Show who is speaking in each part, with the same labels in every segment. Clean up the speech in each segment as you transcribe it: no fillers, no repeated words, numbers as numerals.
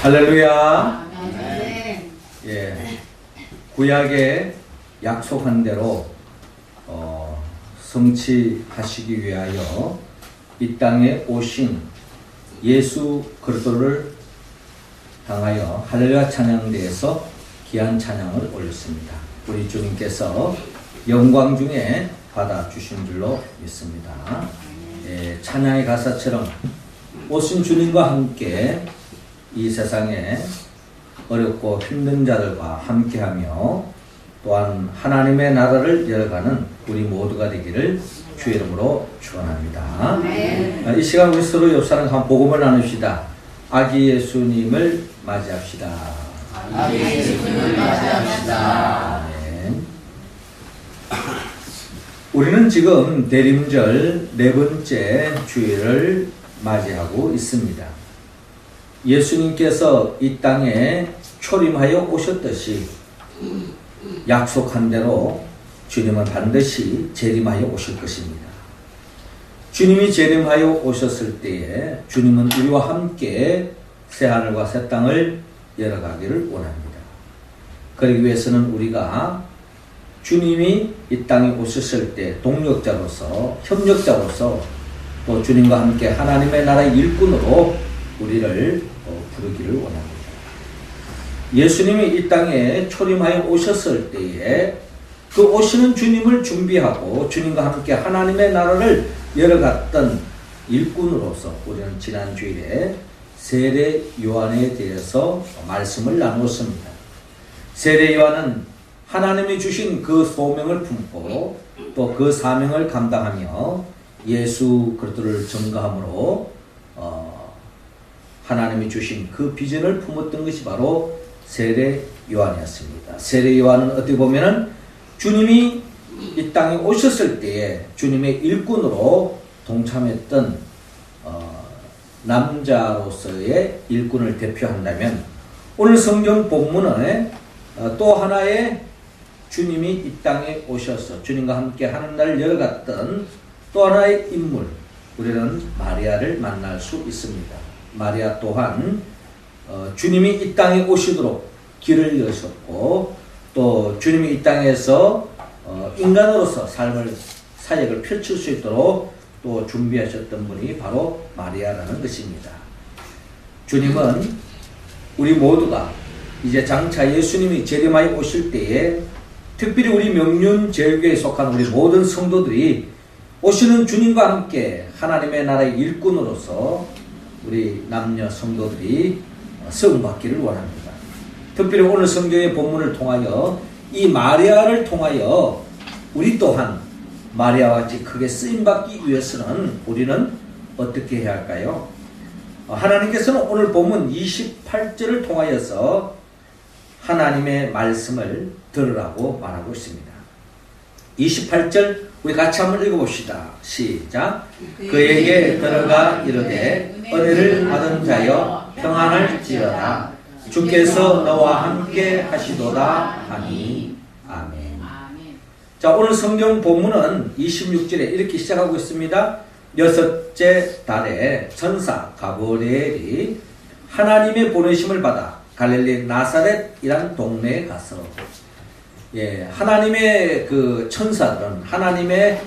Speaker 1: 할렐루야.
Speaker 2: 네.
Speaker 1: 예, 구약에 약속한 대로 성취하시기 위하여 이 땅에 오신 예수 그리스도를 향하여 할렐루야 찬양대에서 귀한 찬양을 올렸습니다. 우리 주님께서 영광 중에 받아주신 줄로 믿습니다. 예, 찬양의 가사처럼 오신 주님과 함께 이 세상에 어렵고 힘든 자들과 함께하며 또한 하나님의 나라를 열어가는 우리 모두가 되기를 주의 이름으로 축원합니다.
Speaker 2: 네.
Speaker 1: 이 시간 우리 서로 옆 사람과 한번 복음을 나눕시다. 아기 예수님을 맞이합시다.
Speaker 2: 아기 예수님을 맞이합시다.
Speaker 1: 아멘. 우리는 지금 대림절 네 번째 주일을 맞이하고 있습니다. 예수님께서 이 땅에 초림하여 오셨듯이 약속한 대로 주님은 반드시 재림하여 오실 것입니다. 주님이 재림하여 오셨을 때에 주님은 우리와 함께 새하늘과 새 땅을 열어가기를 원합니다. 그러기 위해서는 우리가 주님이 이 땅에 오셨을 때 동력자로서 협력자로서 또 주님과 함께 하나님의 나라의 일꾼으로 우리를 부르기를 원합니다. 예수님이 이 땅에 초림하여 오셨을 때에 그 오시는 주님을 준비하고 주님과 함께 하나님의 나라를 열어갔던 일꾼으로서 우리는 지난 주일에 세례 요한에 대해서 말씀을 나누었습니다. 세례 요한은 하나님이 주신 그 소명을 품고 또 그 사명을 감당하며 예수 그리스도를 증거함으로 하나님이 주신 그 비전을 품었던 것이 바로 세례 요한이었습니다. 세례 요한은 어떻게 보면은 주님이 이 땅에 오셨을 때에 주님의 일꾼으로 동참했던 남자로서의 일꾼을 대표한다면 오늘 성경 본문에 또 하나의 주님이 이 땅에 오셔서 주님과 함께 하는 날을 열어갔던 또 하나의 인물, 우리는 마리아를 만날 수 있습니다. 마리아 또한 주님이 이 땅에 오시도록 길을 여셨고 또 주님이 이 땅에서 인간으로서 사역을 펼칠 수 있도록 또 준비하셨던 분이 바로 마리아라는 것입니다. 주님은 우리 모두가 이제 장차 예수님이 재림하여 오실 때에 특별히 우리 명륜제일교회에 속한 우리 모든 성도들이 오시는 주님과 함께 하나님의 나라의 일꾼으로서 우리 남녀 성도들이 쓰임받기를 원합니다. 특별히 오늘 성경의 본문을 통하여 이 마리아를 통하여 우리 또한 마리아와 같이 크게 쓰임받기 위해서는 우리는 어떻게 해야 할까요? 하나님께서는 오늘 본문 28절을 통하여서 하나님의 말씀을 들으라고 말하고 있습니다. 28절 우리 같이 한번 읽어봅시다. 시작. 그에게 들어가 이르되 은혜를 받은 자여 평안할지어다. 주께서 너와 함께 하시도다 하니. 아멘. 자, 오늘 성경 본문은 26절에 이렇게 시작하고 있습니다. 여섯째 달에 천사 가브리엘이 하나님의 보내심을 받아 갈릴리 나사렛이란 동네에 가서 하나님의 그 천사들은 하나님의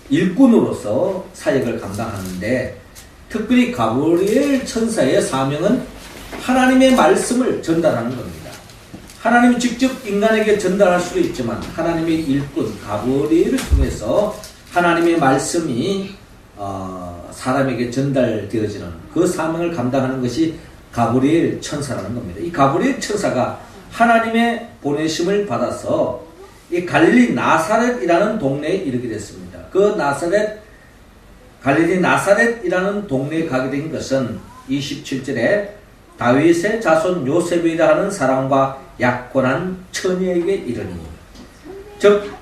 Speaker 1: 일꾼으로서 사역을 감당하는데 특별히 가브리엘 천사의 사명은 하나님의 말씀을 전달하는 겁니다. 하나님이 직접 인간에게 전달할 수도 있지만 하나님의 일꾼 가브리엘을 통해서 하나님의 말씀이 사람에게 전달되어지는 그 사명을 감당하는 것이 가브리엘 천사라는 겁니다. 이 가브리엘 천사가 하나님의 보내심을 받아서 이 갈릴리 나사렛이라는 동네에 이르게 됐습니다. 그 갈릴리 나사렛이라는 동네에 가게 된 것은 27절에 다윗의 자손 요셉이라 하는 사람과 약혼한 처녀에게 이르니, 즉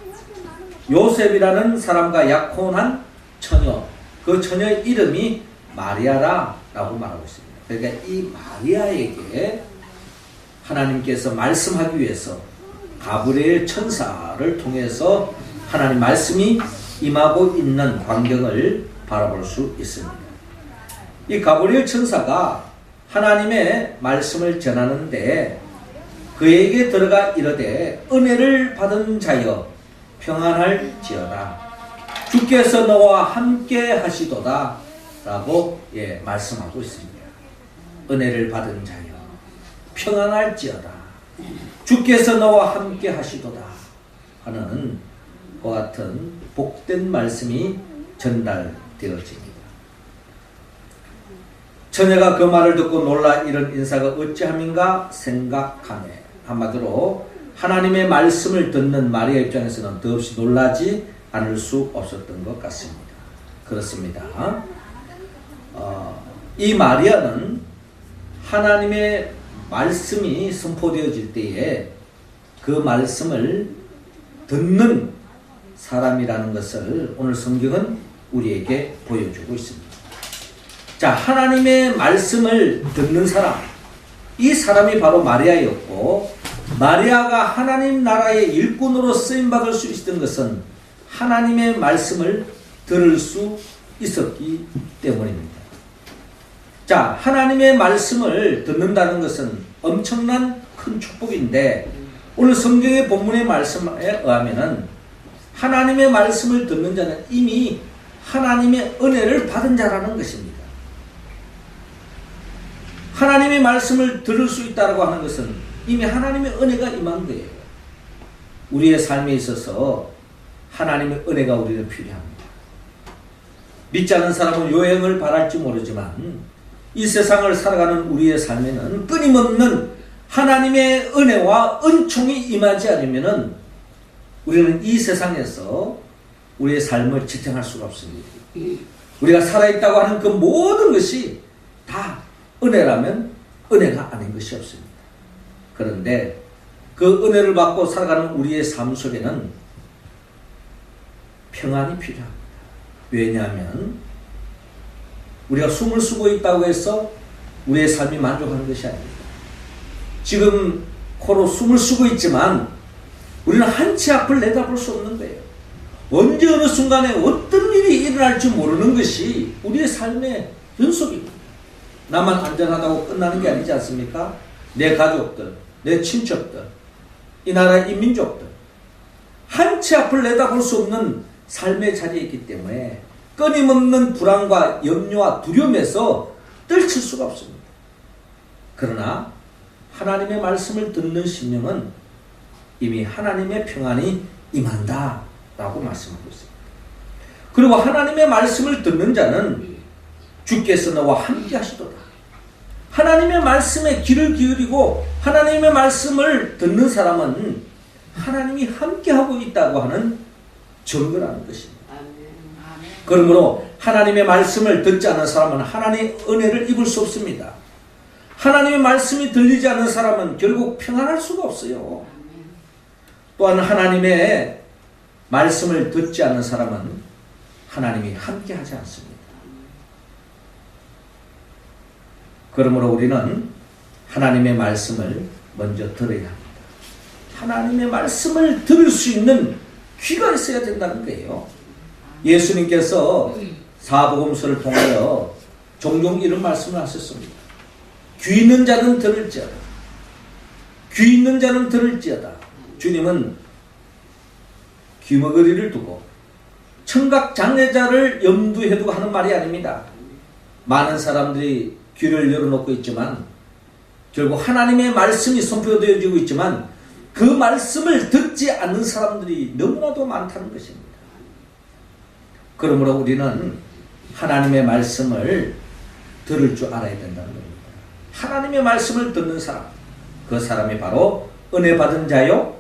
Speaker 1: 요셉이라는 사람과 약혼한 처녀, 그 처녀의 이름이 마리아라고 말하고 있습니다. 그러니까 이 마리아에게 하나님께서 말씀하기 위해서 가브리엘 천사를 통해서 하나님 말씀이 임하고 있는 광경을 바라볼 수 있습니다. 이 가브리엘 천사가 하나님의 말씀을 전하는데 그에게 들어가 이르되 은혜를 받은 자여 평안할지어다 주께서 너와 함께 하시도다 라고 말씀하고 있습니다. 은혜를 받은 자여 평안할지어다 주께서 너와 함께 하시도다 하는 그와 같은 복된 말씀이 전달되어집니다. 처녀가 그 말을 듣고 놀라 이런 인사가 어찌함인가 생각하네. 한마디로 하나님의 말씀을 듣는 마리아 입장에서는 더없이 놀라지 않을 수 없었던 것 같습니다. 그렇습니다. 이 마리아는 하나님의 말씀이 선포되어질 때에 그 말씀을 듣는 사람이라는 것을 오늘 성경은 우리에게 보여주고 있습니다. 자, 하나님의 말씀을 듣는 사람, 이 사람이 바로 마리아였고, 마리아가 하나님 나라의 일꾼으로 쓰임받을 수 있었던 것은 하나님의 말씀을 들을 수 있었기 때문입니다. 자, 하나님의 말씀을 듣는다는 것은 엄청난 큰 축복인데, 오늘 성경의 본문의 말씀에 의하면은 하나님의 말씀을 듣는 자는 이미 하나님의 은혜를 받은 자라는 것입니다. 하나님의 말씀을 들을 수 있다고 하는 것은 이미 하나님의 은혜가 임한 거예요. 우리의 삶에 있어서 하나님의 은혜가 우리는 필요합니다. 믿지 않는 사람은 요행을 바랄지 모르지만 이 세상을 살아가는 우리의 삶에는 끊임없는 하나님의 은혜와 은총이 임하지 않으면은 우리는 이 세상에서 우리의 삶을 지탱할 수가 없습니다. 우리가 살아있다고 하는 그 모든 것이 다 은혜라면 은혜가 아닌 것이 없습니다. 그런데 그 은혜를 받고 살아가는 우리의 삶 속에는 평안이 필요합니다. 왜냐하면 우리가 숨을 쉬고 있다고 해서 우리의 삶이 만족하는 것이 아닙니다. 지금 코로 숨을 쉬고 있지만 우리는 한치 앞을 내다볼 수 없는 거예요. 언제 어느 순간에 어떤 일이 일어날지 모르는 것이 우리의 삶의 연속입니다. 나만 안전하다고 끝나는 게 아니지 않습니까? 내 가족들, 내 친척들, 이 나라의 민족들 한치 앞을 내다볼 수 없는 삶의 자리에 있기 때문에 끊임없는 불안과 염려와 두려움에서 떨칠 수가 없습니다. 그러나 하나님의 말씀을 듣는 심령은 이미 하나님의 평안이 임한다 라고 말씀하고 있습니다. 그리고 하나님의 말씀을 듣는 자는 주께서 너와 함께 하시도다. 하나님의 말씀에 귀를 기울이고 하나님의 말씀을 듣는 사람은 하나님이 함께하고 있다고 하는 증거라는 것입니다. 그러므로 하나님의 말씀을 듣지 않는 사람은 하나님의 은혜를 입을 수 없습니다. 하나님의 말씀이 들리지 않는 사람은 결국 평안할 수가 없어요. 또한 하나님의 말씀을 듣지 않는 사람은 하나님이 함께하지 않습니다. 그러므로 우리는 하나님의 말씀을 먼저 들어야 합니다. 하나님의 말씀을 들을 수 있는 귀가 있어야 된다는 거예요. 예수님께서 사복음서를 통하여 종종 이런 말씀을 하셨습니다. 귀 있는 자는 들을지어다. 귀 있는 자는 들을지어다. 주님은 귀머거리를 두고 청각장애자를 염두에 두고 하는 말이 아닙니다. 많은 사람들이 귀를 열어놓고 있지만 결국 하나님의 말씀이 선포되어지고 있지만 그 말씀을 듣지 않는 사람들이 너무나도 많다는 것입니다. 그러므로 우리는 하나님의 말씀을 들을 줄 알아야 된다는 겁니다. 하나님의 말씀을 듣는 사람, 그 사람이 바로 은혜 받은 자요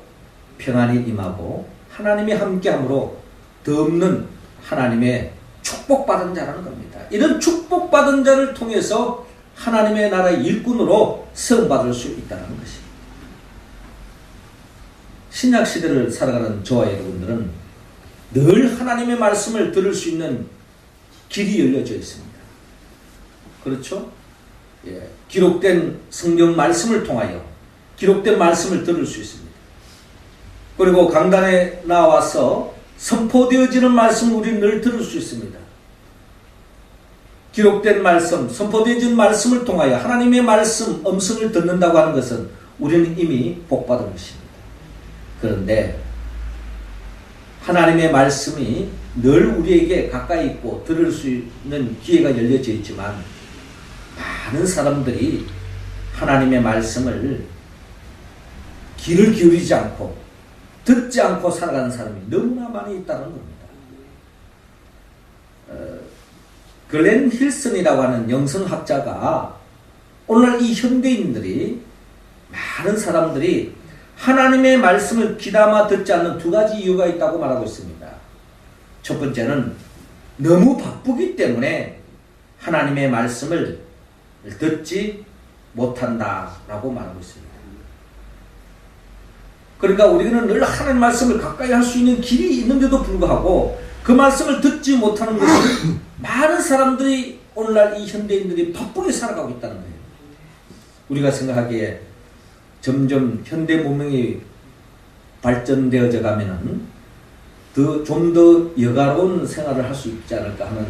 Speaker 1: 평안이 임하고 하나님이 함께함으로 더없는 하나님의 축복받은 자라는 겁니다. 이런 축복받은 자를 통해서 하나님의 나라의 일꾼으로 세움받을 수 있다는 것입니다. 신약시대를 살아가는 저와 여러분들은 늘 하나님의 말씀을 들을 수 있는 길이 열려져 있습니다. 그렇죠? 기록된 성경 말씀을 통하여 기록된 말씀을 들을 수 있습니다. 그리고 강단에 나와서 선포되어지는 말씀을 우리는 늘 들을 수 있습니다. 기록된 말씀, 선포되어진 말씀을 통하여 하나님의 말씀, 음성을 듣는다고 하는 것은 우리는 이미 복받은 것입니다. 그런데 하나님의 말씀이 늘 우리에게 가까이 있고 들을 수 있는 기회가 열려져 있지만 많은 사람들이 하나님의 말씀을 귀를 기울이지 않고 듣지 않고 살아가는 사람이 너무나 많이 있다는 겁니다. 글렌 힐슨이라고 하는 영성학자가 오늘날 이 현대인들이 많은 사람들이 하나님의 말씀을 귀담아 듣지 않는 두 가지 이유가 있다고 말하고 있습니다. 첫 번째는 너무 바쁘기 때문에 하나님의 말씀을 듣지 못한다라고 말하고 있습니다. 그러니까 우리는 늘 하나님의 말씀을 가까이 할 수 있는 길이 있는데도 불구하고 그 말씀을 듣지 못하는 것은 많은 사람들이 오늘날 이 현대인들이 바쁘게 살아가고 있다는 거예요. 우리가 생각하기에 점점 현대 문명이 발전되어져 가면은 좀 더 여가로운 생활을 할 수 있지 않을까 하는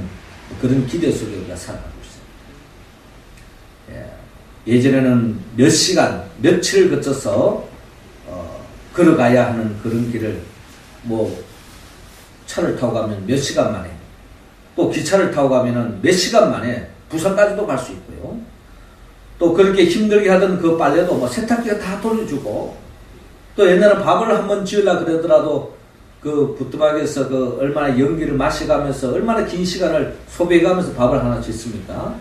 Speaker 1: 그런 기대 속에 우리가 살아가고 있어요. 예전에는 몇 시간, 며칠을 거쳐서 걸어가야 하는 그런 길을 차를 타고 가면 몇 시간 만에, 또 기차를 타고 가면은 몇 시간 만에 부산까지도 갈 수 있고요. 또 그렇게 힘들게 하던 그 빨래도 세탁기가 다 돌려주고, 또 옛날에 밥을 한번 지으려고 그러더라도 그 부뚜막에서 그 얼마나 연기를 마셔가면서 얼마나 긴 시간을 소비해가면서 밥을 하나 짓습니까?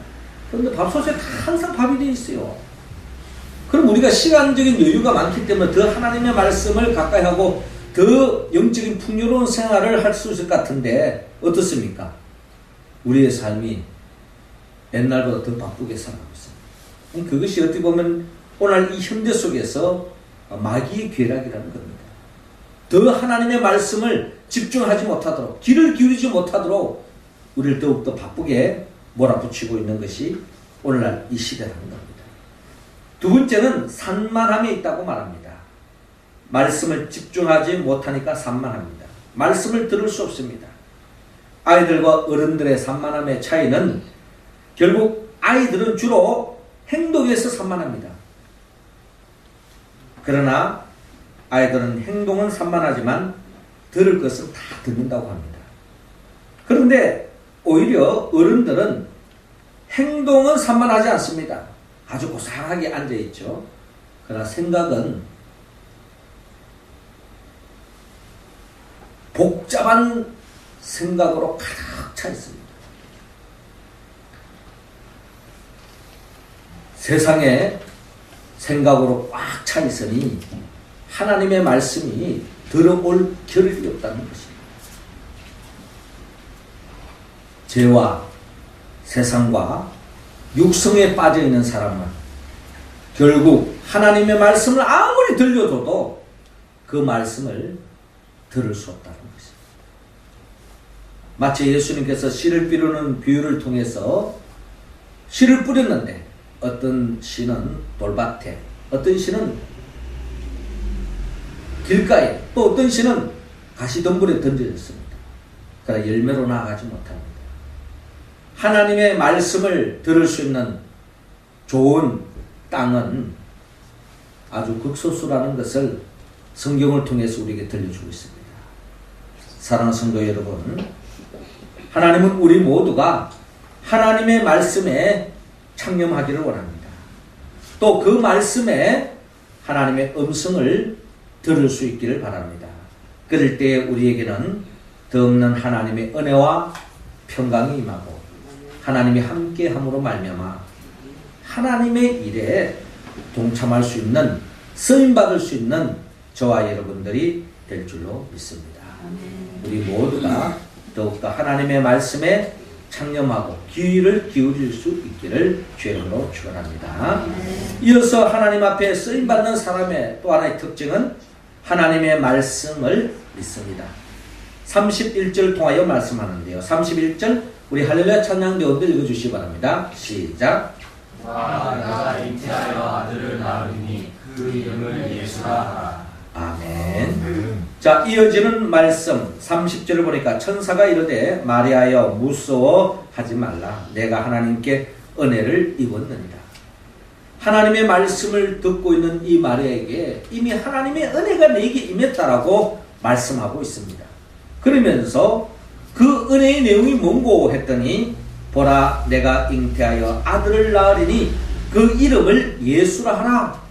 Speaker 1: 그런데 밥솥에 항상 밥이 되어 있어요. 그럼 우리가 시간적인 여유가 많기 때문에 더 하나님의 말씀을 가까이 하고 더 영적인 풍요로운 생활을 할 수 있을 것 같은데 어떻습니까? 우리의 삶이 옛날보다 더 바쁘게 살아가고 있습니다. 그것이 어떻게 보면 오늘 이 현대 속에서 마귀의 괴락이라는 겁니다. 더 하나님의 말씀을 집중하지 못하도록, 귀를 기울이지 못하도록 우리를 더욱더 바쁘게 몰아붙이고 있는 것이 오늘날 이 시대라는 겁니다. 두 번째는 산만함에 있다고 말합니다. 말씀을 집중하지 못하니까 산만합니다. 말씀을 들을 수 없습니다. 아이들과 어른들의 산만함의 차이는 결국 아이들은 주로 행동에서 산만합니다. 그러나 아이들은 행동은 산만하지만 들을 것은 다 듣는다고 합니다. 그런데 오히려 어른들은 행동은 산만하지 않습니다. 아주 고상하게 앉아있죠. 그러나 생각은 복잡한 생각으로 가득 차 있습니다. 세상에 생각으로 꽉 차 있으니 하나님의 말씀이 들어올 겨를이 없다는 것입니다. 죄와 세상과 육성에 빠져있는 사람은 결국 하나님의 말씀을 아무리 들려줘도 그 말씀을 들을 수 없다는 것입니다. 마치 예수님께서 씨를 뿌리는 비유를 통해서 씨를 뿌렸는데 어떤 씨는 돌밭에, 어떤 씨는 길가에, 또 어떤 씨는 가시덤불에 던져졌습니다. 그러나 열매로 나아가지 못합니다. 하나님의 말씀을 들을 수 있는 좋은 땅은 아주 극소수라는 것을 성경을 통해서 우리에게 들려주고 있습니다. 사랑하는 성도 여러분, 하나님은 우리 모두가 하나님의 말씀에 창념하기를 원합니다. 또 그 말씀에 하나님의 음성을 들을 수 있기를 바랍니다. 그럴 때 우리에게는 더없는 하나님의 은혜와 평강이 임하고 하나님이 함께함으로 말미암아 하나님의 일에 동참할 수 있는, 쓰임받을 수 있는 저와 여러분들이 될 줄로 믿습니다. 우리 모두가 더욱더 하나님의 말씀에 창념하고 귀를 기울일 수 있기를 주님으로 축원합니다. 이어서 하나님 앞에 쓰임받는 사람의 또 하나의 특징은 하나님의 말씀을 믿습니다. 31절 통하여 말씀하는데요. 31절 우리 할렐루야 찬양 배우들 읽어주시기 바랍니다. 시작.
Speaker 3: 내가 잉태하여 아들을 낳으니 그 이름을 예수라 하라.
Speaker 1: 아멘. 자, 이어지는 말씀 30절을 보니까 천사가 이르되 마리아여 무서워하지 말라. 내가 하나님께 은혜를 입었느니라. 하나님의 말씀을 듣고 있는 이 마리아에게 이미 하나님의 은혜가 내게 임했다라고 말씀하고 있습니다. 그러면서 그 은혜의 내용이 뭔고 했더니 보라 내가 잉태하여 아들을 낳으리니 그 이름을 예수라 하라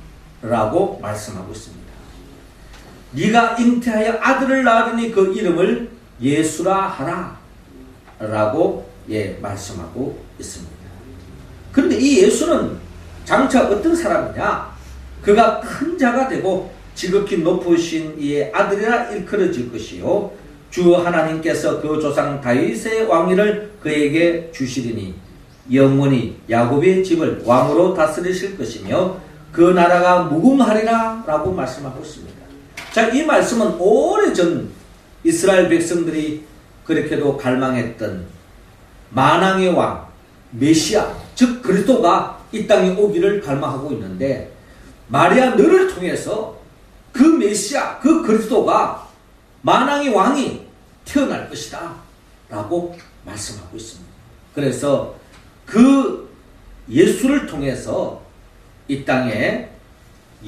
Speaker 1: 라고 말씀하고 있습니다. 네가 잉태하여 아들을 낳으리니 그 이름을 예수라 하라 라고 말씀하고 있습니다. 그런데 이 예수는 장차 어떤 사람이냐? 그가 큰 자가 되고 지극히 높으신 이의 아들이라 일컬어질 것이요 주 하나님께서 그 조상 다윗의 왕위를 그에게 주시리니 영원히 야곱의 집을 왕으로 다스리실 것이며 그 나라가 무궁하리라 라고 말씀하고 있습니다. 자, 이 말씀은 오래전 이스라엘 백성들이 그렇게도 갈망했던 만왕의 왕 메시아 즉 그리스도가 이 땅에 오기를 갈망하고 있는데 마리아 너를 통해서 그 메시아 그 그리스도가 만왕의 왕이 태어날 것이다 라고 말씀하고 있습니다. 그래서 그 예수를 통해서 이 땅에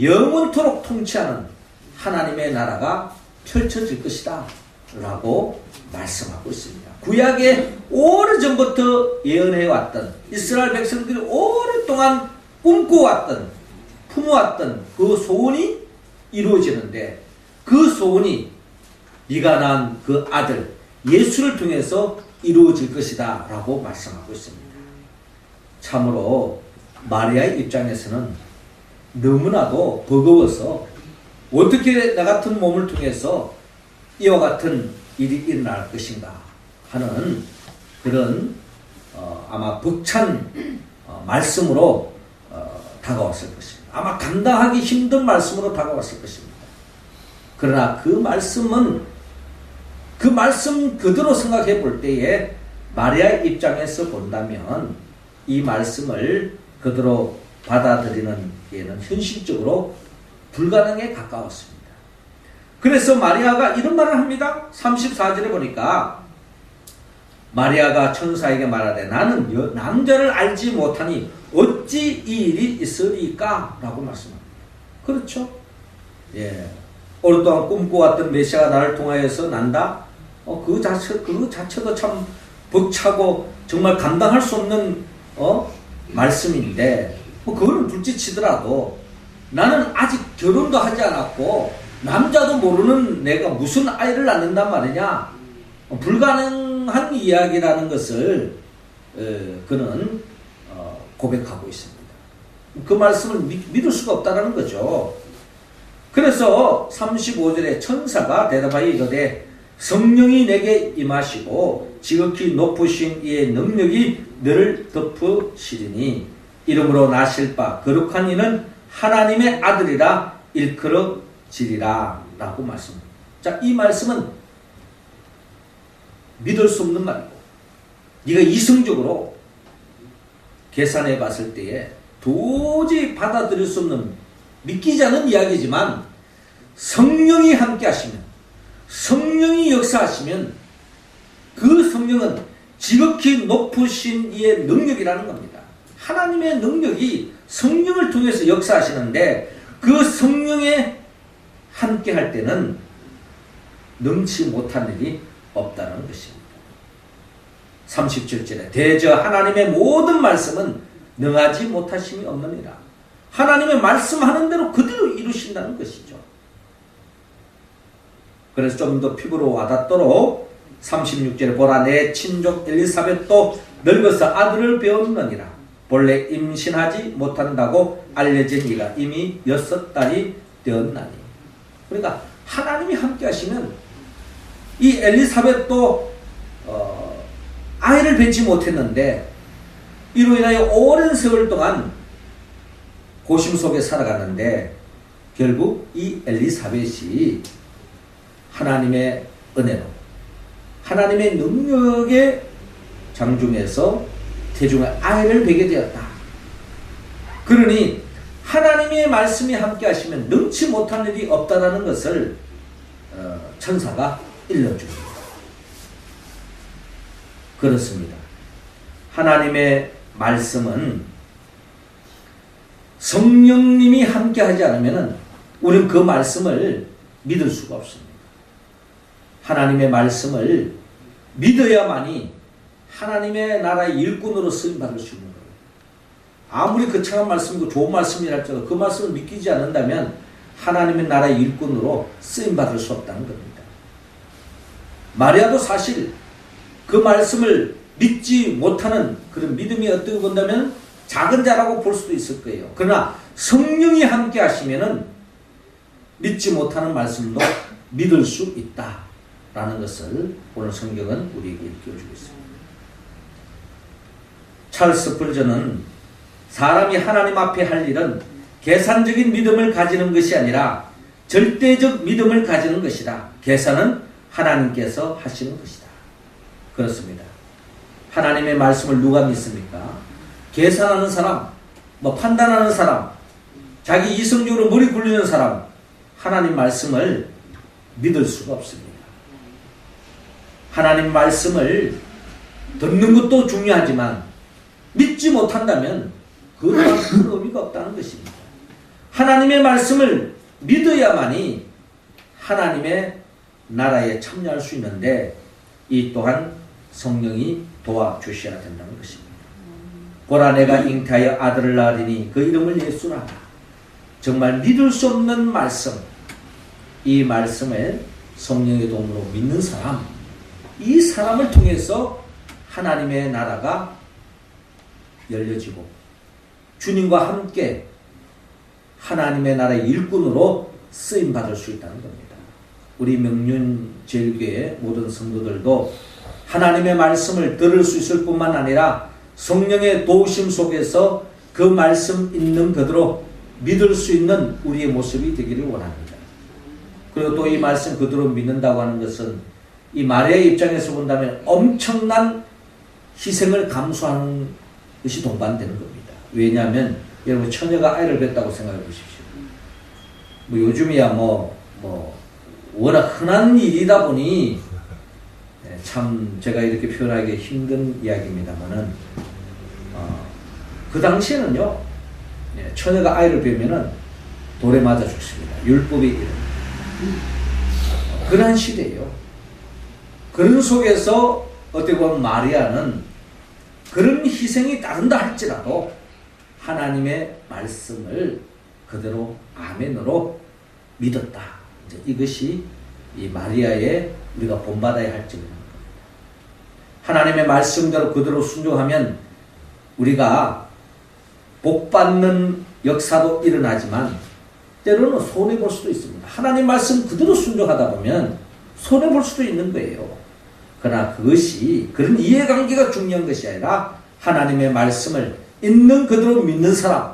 Speaker 1: 영원토록 통치하는 하나님의 나라가 펼쳐질 것이다 라고 말씀하고 있습니다. 구약에 오래전부터 예언해왔던 이스라엘 백성들이 오랫동안 꿈꿔왔던 품어왔던 그 소원이 이루어지는데 그 소원이 네가 낳은 그 아들 예수를 통해서 이루어질 것이다 라고 말씀하고 있습니다. 참으로 마리아의 입장에서는 너무나도 버거워서 어떻게 나 같은 몸을 통해서 이와 같은 일이 일어날 것인가 하는 그런 아마 벅찬 말씀으로 다가왔을 것입니다. 아마 감당하기 힘든 말씀으로 다가왔을 것입니다. 그러나 그 말씀은 그 말씀 그대로 생각해 볼 때에 마리아의 입장에서 본다면 이 말씀을 그대로 받아들이는 데에는 현실적으로 불가능에 가까웠습니다. 그래서 마리아가 이런 말을 합니다. 34절에 보니까 마리아가 천사에게 말하되 나는 남자를 알지 못하니 어찌 이 일이 있으리까? 라고 말씀합니다. 그렇죠? 예. 오랫동안 꿈꿔왔던 메시아가 나를 통하여서 난다? 그 자체도 참 벅차고 정말 감당할 수 없는 말씀인데 그거는 둘째치더라도 나는 아직 결혼도 하지 않았고 남자도 모르는 내가 무슨 아이를 낳는단 말이냐 불가능한 이야기라는 것을 그는 고백하고 있습니다. 그 말씀을 믿을 수가 없다는 거죠. 그래서 35절에 천사가 대답하여 이르되 성령이 내게 임하시고 지극히 높으신 이의 능력이 너를 덮으시리니 이름으로 나실 바 거룩한 이는 하나님의 아들이라 일컬어지리라 라고 말씀합니다. 자, 이 말씀은 믿을 수 없는 말이고 네가 이성적으로 계산해 봤을 때에 도저히 받아들일 수 없는 믿기지 않은 이야기지만 성령이 함께 하시면 성령이 역사하시면 그 성령은 지극히 높으신 이의 능력이라는 겁니다. 하나님의 능력이 성령을 통해서 역사하시는데 그 성령에 함께 할 때는 능치 못한 일이 없다는 것입니다. 37절에 대저 하나님의 모든 말씀은 능하지 못하심이 없느니라. 하나님의 말씀하는 대로 그대로 이루신다는 것이죠. 그래서 좀 더 피부로 와닿도록 36절에 보라 내 친족 엘리사벳도 늙어서 아들을 배웠느니라. 본래 임신하지 못한다고 알려진 이가 이미 6달이 되었나니. 그러니까 하나님이 함께 하시면 이 엘리사벳도 아이를 낳지 못했는데 이로 인하여 오랜 세월 동안 고심 속에 살아갔는데 결국 이 엘리사벳이 하나님의 은혜로 하나님의 능력에 장중해서 태중에 아이를 베게 되었다. 그러니 하나님의 말씀이 함께 하시면 능치 못한 일이 없다라는 것을 천사가 일러줍니다. 그렇습니다. 하나님의 말씀은 성령님이 함께하지 않으면 우리는 그 말씀을 믿을 수가 없습니다. 하나님의 말씀을 믿어야만이 하나님의 나라의 일꾼으로 쓰임받을 수 있는 거예요. 아무리 거창한 말씀이고 좋은 말씀이라 할지라도 그 말씀을 믿기지 않는다면 하나님의 나라의 일꾼으로 쓰임받을 수 없다는 겁니다. 마리아도 사실 그 말씀을 믿지 못하는 그런 믿음이 어떻게 본다면 작은 자라고 볼 수도 있을 거예요. 그러나 성령이 함께 하시면은 믿지 못하는 말씀도 믿을 수 있다라는 것을 오늘 성경은 우리에게 일깨워주고 있습니다. 찰스 풀전은 사람이 하나님 앞에 할 일은 계산적인 믿음을 가지는 것이 아니라 절대적 믿음을 가지는 것이다. 계산은 하나님께서 하시는 것이다. 그렇습니다. 하나님의 말씀을 누가 믿습니까? 계산하는 사람, 판단하는 사람, 자기 이성적으로 머리 굴리는 사람, 하나님 말씀을 믿을 수가 없습니다. 하나님 말씀을 듣는 것도 중요하지만 믿지 못한다면 그것은 큰 의미가 없다는 것입니다. 하나님의 말씀을 믿어야만이 하나님의 나라에 참여할 수 있는데 이 또한 성령이 도와주셔야 된다는 것입니다. 보라 내가 잉태하여 아들을 낳으리니 그 이름을 예수라 하라. 정말 믿을 수 없는 말씀, 이 말씀을 성령의 도움으로 믿는 사람, 이 사람을 통해서 하나님의 나라가 열려지고 주님과 함께 하나님의 나라의 일꾼으로 쓰임받을 수 있다는 겁니다. 우리 명륜제일교회 모든 성도들도 하나님의 말씀을 들을 수 있을 뿐만 아니라 성령의 도우심 속에서 그 말씀 있는 그대로 믿을 수 있는 우리의 모습이 되기를 원합니다. 그리고 또 이 말씀 그대로 믿는다고 하는 것은 이 마리아의 입장에서 본다면 엄청난 희생을 감수하는 것이 동반되는 겁니다. 왜냐하면 여러분 처녀가 아이를 낳았다고 생각해 보십시오. 요즘이야 워낙 흔한 일이다 보니 참 제가 이렇게 표현하기 힘든 이야기입니다만은 그 당시에는요 처녀가 아이를 뵈면은 돌에 맞아 죽습니다. 율법이 이런 그런 시대예요. 그런 속에서 어떻게 보면 마리아는 그런 희생이 따른다 할지라도 하나님의 말씀을 그대로 아멘으로 믿었다. 이제 이것이 이 마리아의 우리가 본받아야 할 점입니다. 하나님의 말씀대로 그대로 순종하면 우리가 복받는 역사도 일어나지만 때로는 손해볼 수도 있습니다. 하나님 말씀 그대로 순종하다 보면 손해볼 수도 있는 거예요. 그러나 그것이 그런 이해관계가 중요한 것이 아니라 하나님의 말씀을 있는 그대로 믿는 사람,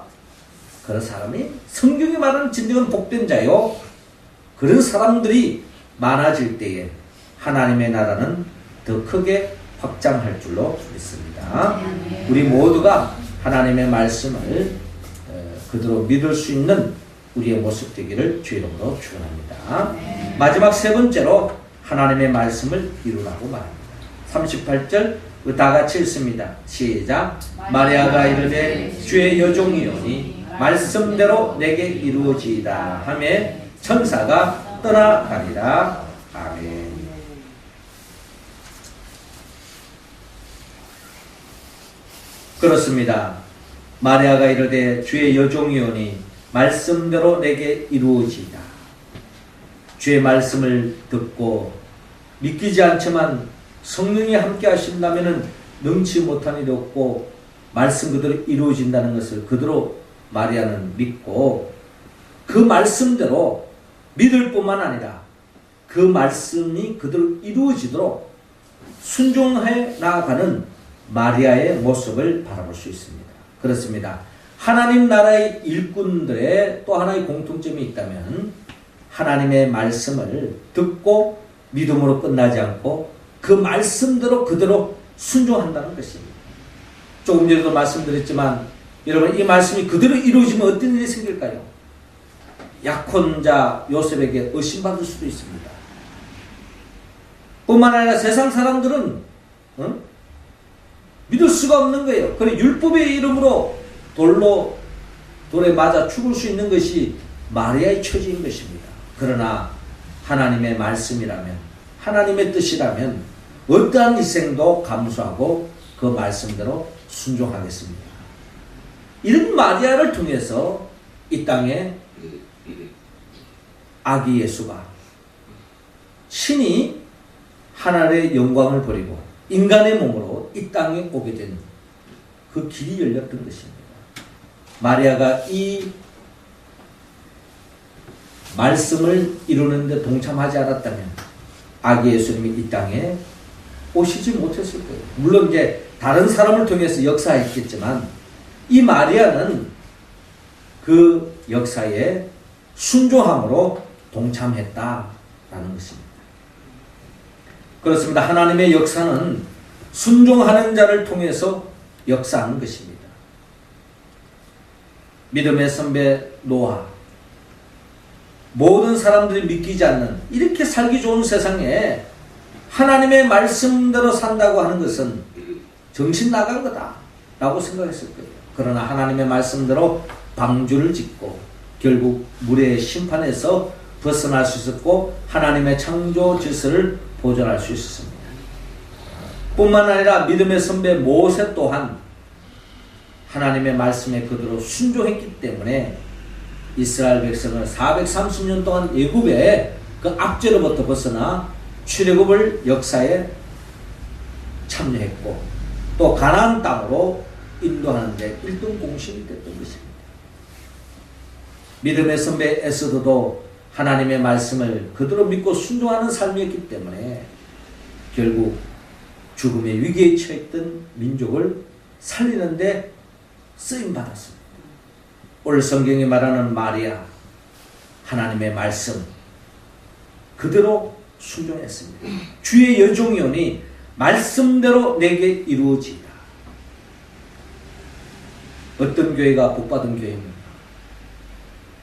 Speaker 1: 그런 사람이 성경이 말하는 진정한 복된 자요. 그런 사람들이 많아질 때에 하나님의 나라는 더 크게 확장할 줄로 믿습니다. 우리 모두가 하나님의 말씀을 그대로 믿을 수 있는 우리의 모습 되기를 주의 이름으로 축원합니다. 마지막 세 번째로 하나님의 말씀을 이루라고 말합니다. 38절 다 같이 읽습니다. 시작. 마리아가 이르되 주의 여종이오니 말씀대로 내게 이루어지이다 하며 천사가 떠나가니라. 아멘. 그렇습니다. 마리아가 이르되 주의 여종이오니 말씀대로 내게 이루어지이다. 주의 말씀을 듣고 믿기지 않지만 성령이 함께 하신다면 능치 못한 일이 없고 말씀 그대로 이루어진다는 것을 그대로 마리아는 믿고 그 말씀대로 믿을 뿐만 아니라 그 말씀이 그대로 이루어지도록 순종해 나아가는 마리아의 모습을 바라볼 수 있습니다. 그렇습니다. 하나님 나라의 일꾼들의 또 하나의 공통점이 있다면 하나님의 말씀을 듣고 믿음으로 끝나지 않고 그 말씀대로 그대로 순종한다는 것입니다. 조금 전에도 말씀드렸지만 여러분 이 말씀이 그대로 이루어지면 어떤 일이 생길까요? 약혼자 요셉에게 의심받을 수도 있습니다. 뿐만 아니라 세상 사람들은 믿을 수가 없는 거예요. 그래 율법의 이름으로 돌에 맞아 죽을 수 있는 것이 마리아의 처지인 것입니다. 그러나 하나님의 말씀이라면, 하나님의 뜻이라면 어떠한 희생도 감수하고 그 말씀대로 순종하겠습니다. 이런 마리아를 통해서 이 땅에 아기 예수가 신이 하나님의 영광을 버리고 인간의 몸으로 이 땅에 오게 된 그 길이 열렸던 것입니다. 마리아가 이 말씀을 이루는 데 동참하지 않았다면 아기 예수님이 이 땅에 오시지 못했을 거예요. 물론 이제 다른 사람을 통해서 역사했겠지만 이 마리아는 그 역사에 순종함으로 동참했다라는 것입니다. 그렇습니다. 하나님의 역사는 순종하는 자를 통해서 역사하는 것입니다. 믿음의 선배 노아, 모든 사람들이 믿기지 않는 이렇게 살기 좋은 세상에 하나님의 말씀대로 산다고 하는 것은 정신 나간 거다 라고 생각했을 거예요. 그러나 하나님의 말씀대로 방주를 짓고 결국 물의 심판에서 벗어날 수 있었고 하나님의 창조 질서를 보존할 수 있었습니다. 뿐만 아니라 믿음의 선배 모세 또한 하나님의 말씀에 그대로 순종했기 때문에 이스라엘 백성을 430년 동안 애굽의 그 압제로부터 벗어나 출애굽을 역사에 참여했고 또 가나안 땅으로 인도하는 데 1등 공신이 됐던 것입니다. 믿음의 선배 에스더도 하나님의 말씀을 그대로 믿고 순종하는 삶이었기 때문에 결국 죽음의 위기에 처했던 민족을 살리는 데 쓰임받았습니다. 오늘 성경이 말하는 마리아, 하나님의 말씀 그대로 순종했습니다. 주의 여종이오니 말씀대로 내게 이루어지이다. 어떤 교회가 복받은 교회입니까?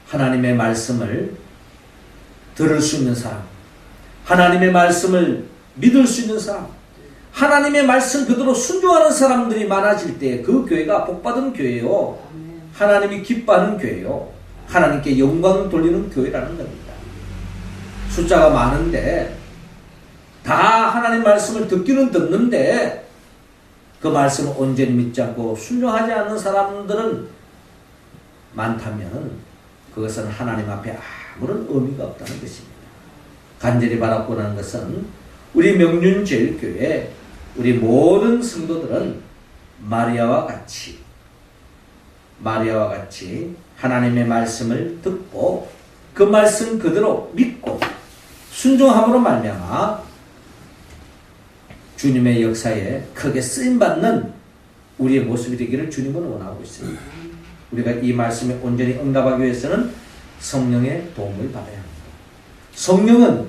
Speaker 1: 하나님의 말씀을 들을 수 있는 사람, 하나님의 말씀을 믿을 수 있는 사람, 하나님의 말씀 그대로 순종하는 사람들이 많아질 때 그 교회가 복받은 교회요, 하나님이 기뻐하는 교회요, 하나님께 영광 돌리는 교회라는 겁니다. 숫자가 많은데 다 하나님 말씀을 듣기는 듣는데 그 말씀을 온전히 믿지 않고 순종하지 않는 사람들은 많다면 그것은 하나님 앞에 아무런 의미가 없다는 것입니다. 간절히 바라고 하는 것은 우리 명륜제일교회 우리 모든 성도들은 마리아와 같이 하나님의 말씀을 듣고 그 말씀 그대로 믿고 순종함으로 말미암아 주님의 역사에 크게 쓰임받는 우리의 모습이 되기를 주님은 원하고 있습니다. 우리가 이 말씀에 온전히 응답하기 위해서는 성령의 도움을 받아야 합니다. 성령은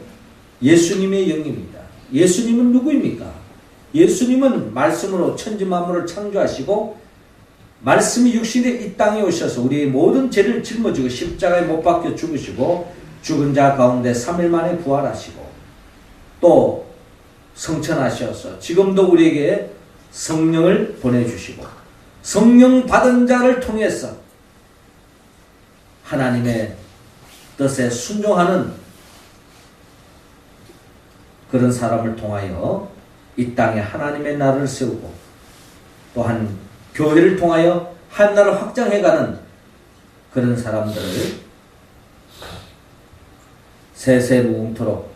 Speaker 1: 예수님의 영입니다. 예수님은 누구입니까? 예수님은 말씀으로 천지 만물을 창조하시고 말씀이 육신에 이 땅에 오셔서 우리의 모든 죄를 짊어지고 십자가에 못 박혀 죽으시고 죽은 자 가운데 3일 만에 부활하시고 또 성천하셔서 지금도 우리에게 성령을 보내주시고 성령 받은 자를 통해서 하나님의 뜻에 순종하는 그런 사람을 통하여 이 땅에 하나님의 나라를 세우고 또한 교회를 통하여 한나라를 확장해가는 그런 사람들을 세세무궁토록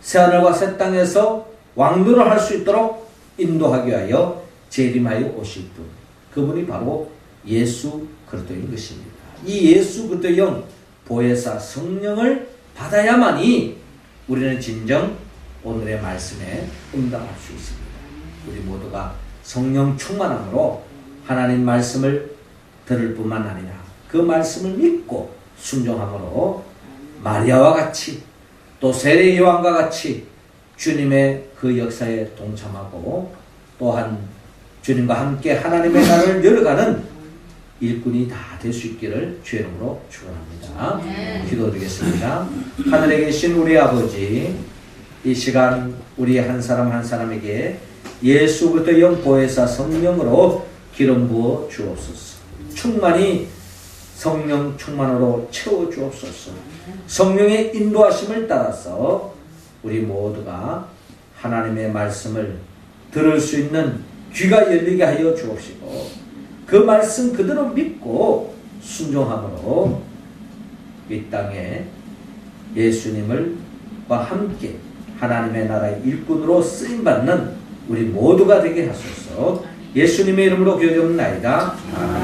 Speaker 1: 새하늘과 새 땅에서 왕노를 할 수 있도록 인도하기 위하여 재림하여 오실 분, 그분이 바로 예수 그리스도인 것입니다. 이 예수 그리스도의 영 보혜사 성령을 받아야만이 우리는 진정 오늘의 말씀에 응답할 수 있습니다. 우리 모두가 성령 충만함으로 하나님 말씀을 들을 뿐만 아니라 그 말씀을 믿고 순종함으로 마리아와 같이 또 세례 요한과 같이 주님의 그 역사에 동참하고 또한 주님과 함께 하나님의 나라를 열어가는 일꾼이 다 될 수 있기를 주의 이름으로 축원합니다. 기도드리겠습니다. 하늘에 계신 우리 아버지, 이 시간 우리 한 사람 한 사람에게 예수부터 영보혜사 성령으로 기름 부어 주옵소서. 충만히 성령 충만으로 채워 주옵소서. 성령의 인도하심을 따라서 우리 모두가 하나님의 말씀을 들을 수 있는 귀가 열리게 하여 주옵시고 그 말씀 그대로 믿고 순종함으로 이 땅에 예수님과 함께 하나님의 나라의 일꾼으로 쓰임받는 우리 모두가 되게 하소서. 예수님의 이름으로 기도드립나이다. 아멘.